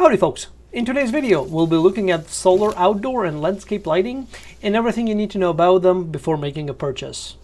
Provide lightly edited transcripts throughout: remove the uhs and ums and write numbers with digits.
Howdy folks! In today's video, we'll be looking at solar outdoor and landscape lighting and everything you need to know about them before making a purchase.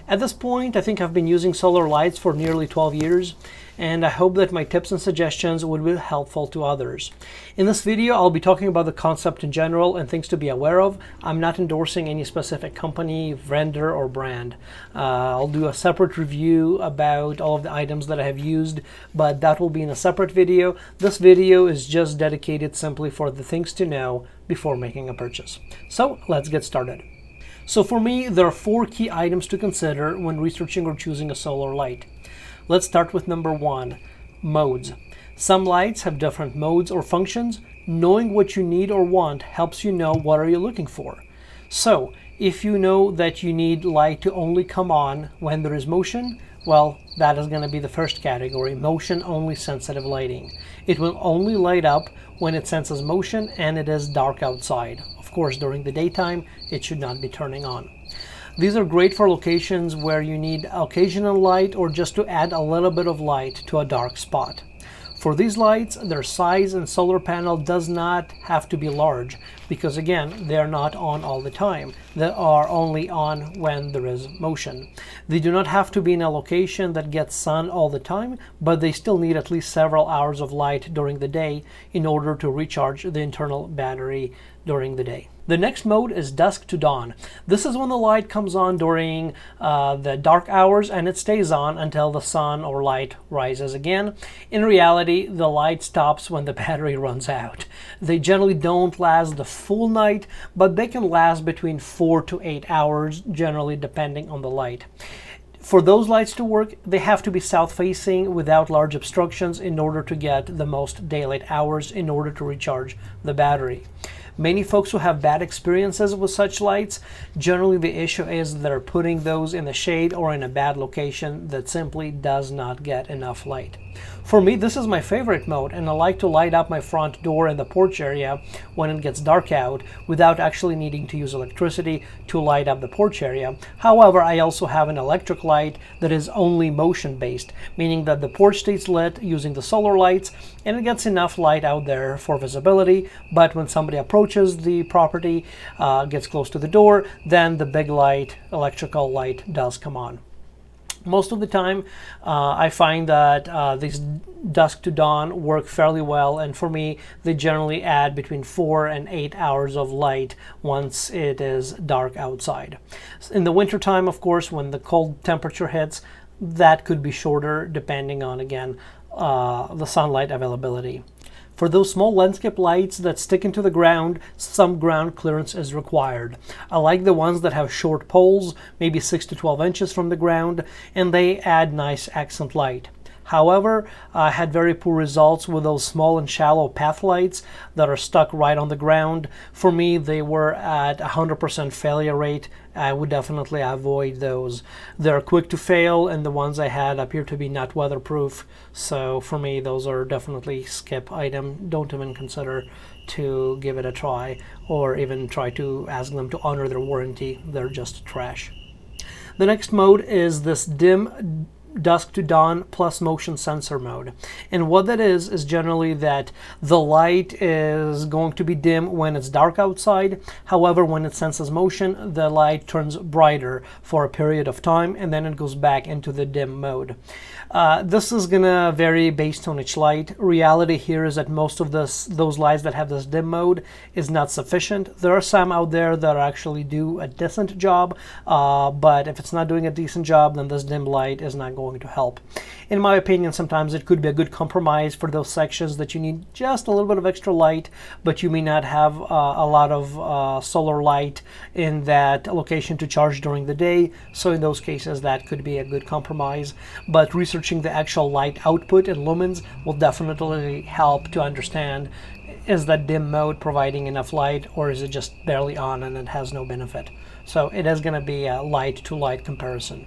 At this point, I think I've been using solar lights for nearly 12 years, and I hope that my tips and suggestions would be helpful to others. In this video, I'll be talking about the concept in general and things to be aware of. I'm not endorsing any specific company, vendor, or brand. I'll do a separate review about all of the items that I have used, but that will be in a separate video. This video is just dedicated simply for the things to know before making a purchase. So let's get started. So for me, there are 4 key items to consider when researching or choosing a solar light. Let's start with number 1, modes. Some lights have different modes or functions. Knowing what you need or want helps you know what are you looking for. So if you know that you need light to only come on when there is motion, well, that is going to be the first category, motion only sensitive lighting. It will only light up when it senses motion and it is dark outside. Of course, during the daytime, it should not be turning on. These are great for locations where you need occasional light or just to add a little bit of light to a dark spot. For these lights, their size and solar panel does not have to be large because, again, they're not on all the time. They are only on when there is motion. They do not have to be in a location that gets sun all the time, but they still need at least several hours of light during the day in order to recharge the internal battery during the day. The next mode is dusk to dawn. This is when the light comes on during the dark hours and it stays on until the sun or light rises again. In reality, the light stops when the battery runs out. They generally don't last the full night, but they can last between 4 to 8 hours, generally depending on the light. For those lights to work, they have to be south-facing without large obstructions in order to get the most daylight hours in order to recharge the battery. Many folks who have bad experiences with such lights, generally the issue is they're putting those in the shade or in a bad location that simply does not get enough light. For me, this is my favorite mode, and I like to light up my front door and the porch area when it gets dark out without actually needing to use electricity to light up the porch area. However, I also have an electric light that is only motion-based, meaning that the porch stays lit using the solar lights and it gets enough light out there for visibility, but when somebody approaches the property, gets close to the door, then the big light, electrical light, does come on. Most of the time, I find that these dusk to dawn work fairly well, and for me, they generally add between 4 and 8 hours of light once it is dark outside. In the wintertime, of course, when the cold temperature hits, that could be shorter depending on, again, the sunlight availability. For those small landscape lights that stick into the ground, some ground clearance is required. I like the ones that have short poles, maybe 6 to 12 inches from the ground, and they add nice accent light. However, I had very poor results with those small and shallow path lights that are stuck right on the ground. For me, they were at 100% failure rate. I would definitely avoid those. They're quick to fail, and the ones I had appear to be not weatherproof. So for me, those are definitely skip item. Don't even consider to give it a try or even try to ask them to honor their warranty. They're just trash. The next mode is this dim dusk to dawn plus motion sensor mode, and what that is generally that the light is going to be dim when it's dark outside. However, when it senses motion, the light turns brighter for a period of time and then it goes back into the dim mode. This is gonna vary based on each light. Reality here is that most of those lights that have this dim mode is not sufficient. There are some out there that actually do a decent job, but if it's not doing a decent job, then this dim light is not going to help. In my opinion, sometimes it could be a good compromise for those sections that you need just a little bit of extra light, but you may not have a lot of solar light in that location to charge during the day. So in those cases, that could be a good compromise. But researching the actual light output in lumens will definitely help to understand, is that dim mode providing enough light, or is it just barely on and it has no benefit? So it is going to be a light to light comparison.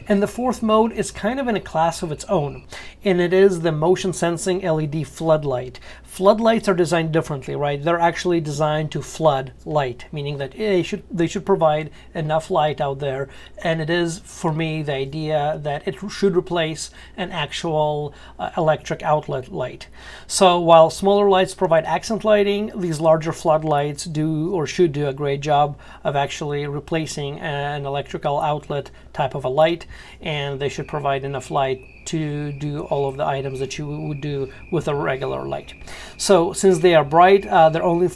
And the fourth mode is kind of in a class of its own, and it is the motion sensing LED floodlight. Floodlights are designed differently, right? They're actually designed to flood light, meaning that they should provide enough light out there. And it is, for me, the idea that it should replace an actual electric outlet light. So while smaller lights provide accent lighting, these larger floodlights do or should do a great job of actually replacing an electrical outlet type of a light, and they should provide enough light to do all of the items that you would do with a regular light. So since they are bright, their only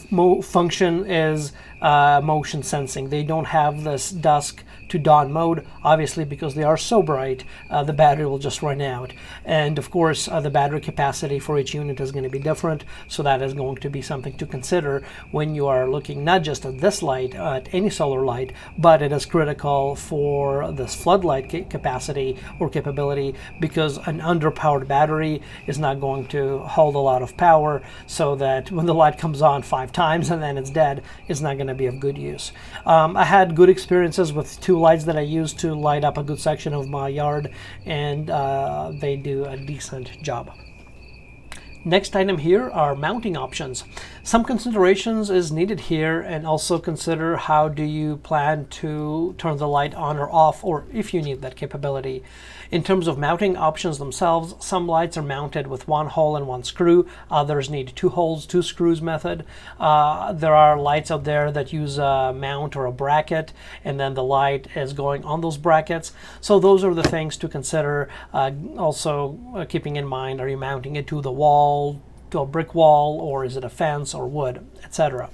function is motion sensing. They don't have this dusk to dawn mode, obviously, because they are so bright, the battery will just run out. And of course, the battery capacity for each unit is going to be different, so that is going to be something to consider when you are looking not just at this light, at any solar light, but it is critical for this floodlight capacity or capability, because an underpowered battery is not going to hold a lot of power, so that when the light comes on 5 times and then it's dead, it's not going to be of good use. I had good experiences with 2 lights that I used to light up a good section of my yard, and they do a decent job. Next item here are mounting options. Some considerations is needed here, and also consider how do you plan to turn the light on or off, or if you need that capability. In terms of mounting options themselves, some lights are mounted with 1 hole and 1 screw. Others need 2 holes, 2 screws method. There are lights out there that use a mount or a bracket, and then the light is going on those brackets. So those are the things to consider. Also keeping in mind, are you mounting it to the wall, to a brick wall, or is it a fence or wood, etc.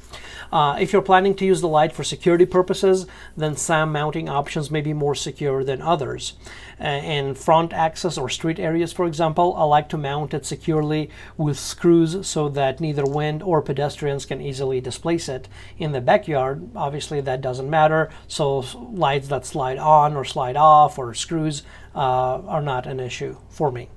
If you're planning to use the light for security purposes, then some mounting options may be more secure than others. In front access or street areas, for example, I like to mount it securely with screws so that neither wind or pedestrians can easily displace it. In the backyard, obviously that doesn't matter, so lights that slide on or slide off or screws are not an issue for me.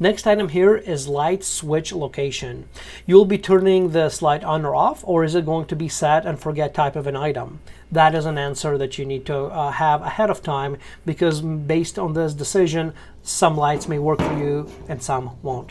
Next item here is light switch location. You'll be turning this light on or off, or is it going to be set and forget type of an item? That is an answer that you need to have ahead of time, because based on this decision, some lights may work for you and some won't.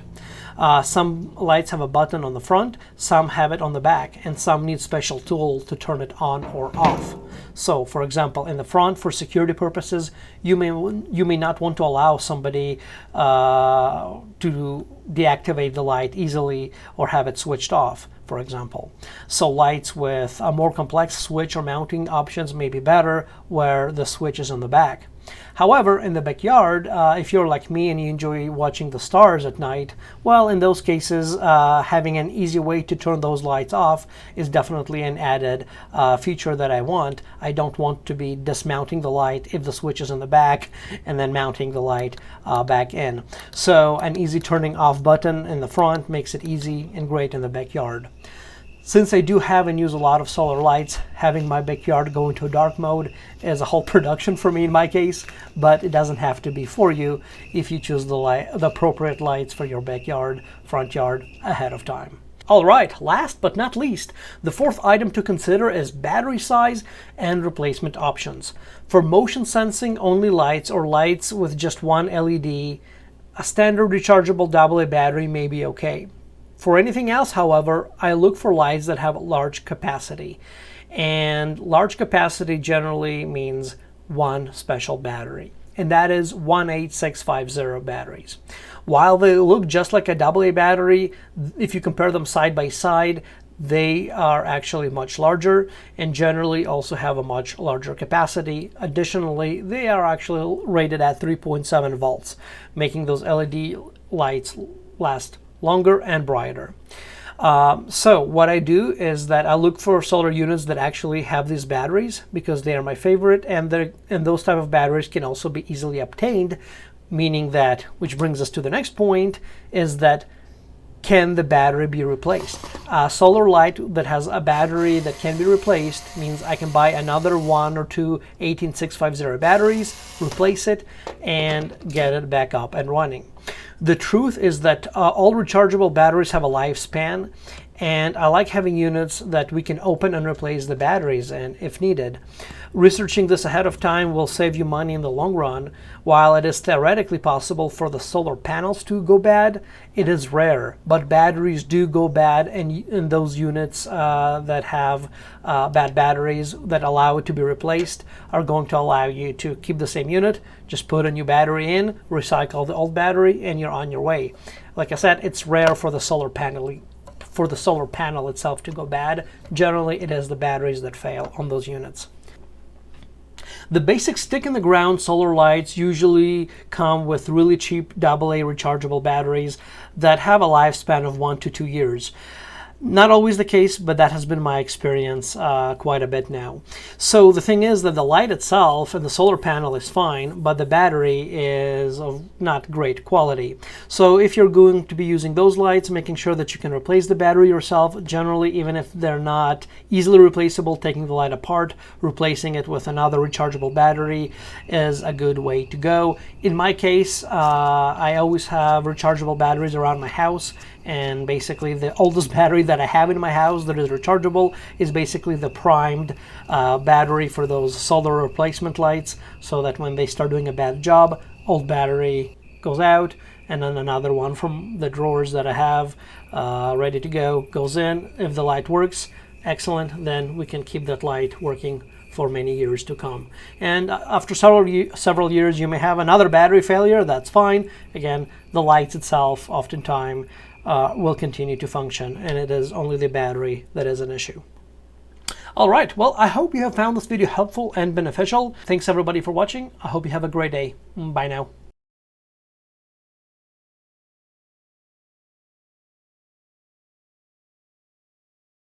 Some lights have a button on the front, some have it on the back, and some need special tool to turn it on or off. So, for example, in the front, for security purposes, you may not want to allow somebody to deactivate the light easily or have it switched off, for example. So lights with a more complex switch or mounting options may be better where the switch is in the back. However, in the backyard, if you're like me and you enjoy watching the stars at night, well, in those cases, having an easy way to turn those lights off is definitely an added feature that I want. I don't want to be dismounting the light if the switch is in the back and then mounting the light back in. So an easy turning off button in the front makes it easy and great in the backyard. Since I do have and use a lot of solar lights, having my backyard go into dark mode is a whole production for me in my case, but it doesn't have to be for you if you choose the appropriate lights for your backyard, front yard ahead of time. All right, last but not least, the fourth item to consider is battery size and replacement options. For motion sensing only lights or lights with just 1 LED, a standard rechargeable AA battery may be okay. For anything else, however, I look for lights that have large capacity. And large capacity generally means 1 special battery, and that is 18650 batteries. While they look just like a AA battery, if you compare them side by side, they are actually much larger and generally also have a much larger capacity. Additionally, they are actually rated at 3.7 volts, making those LED lights last longer and brighter. So what I do is that I look for solar units that actually have these batteries, because they are my favorite, and those type of batteries can also be easily obtained, meaning that, which brings us to the next point, is that can the battery be replaced? A solar light that has a battery that can be replaced means I can buy another 1 or 2 18650 batteries, replace it, and get it back up and running. The truth is that all rechargeable batteries have a lifespan, and I like having units that we can open and replace the batteries in if needed. Researching this ahead of time will save you money in the long run. While it is theoretically possible for the solar panels to go bad, it is rare, but batteries do go bad, and in those units that have bad batteries that allow it to be replaced are going to allow you to keep the same unit, just put a new battery in, recycle the old battery, and you're on your way. Like I said, it's rare for the solar panel itself to go bad. Generally, it is the batteries that fail on those units. The basic stick-in-the-ground solar lights usually come with really cheap AA rechargeable batteries that have a lifespan of 1 to 2 years. Not always the case, but that has been my experience quite a bit now. So the thing is that the light itself and the solar panel is fine, but the battery is of not great quality. So if you're going to be using those lights, making sure that you can replace the battery yourself, generally even if they're not easily replaceable, taking the light apart, replacing it with another rechargeable battery is a good way to go. In my case, I always have rechargeable batteries around my house, and basically the oldest battery that I have in my house that is rechargeable is basically the primed battery for those solar replacement lights, so that when they start doing a bad job, old battery goes out, and then another one from the drawers that I have ready to go goes in. If the light works, excellent, then we can keep that light working for many years to come. And after several years, you may have another battery failure. That's fine. Again, the lights itself oftentimes will continue to function, and it is only the battery that is an issue. Alright, well, I hope you have found this video helpful and beneficial. Thanks everybody for watching. I hope you have a great day. Bye now.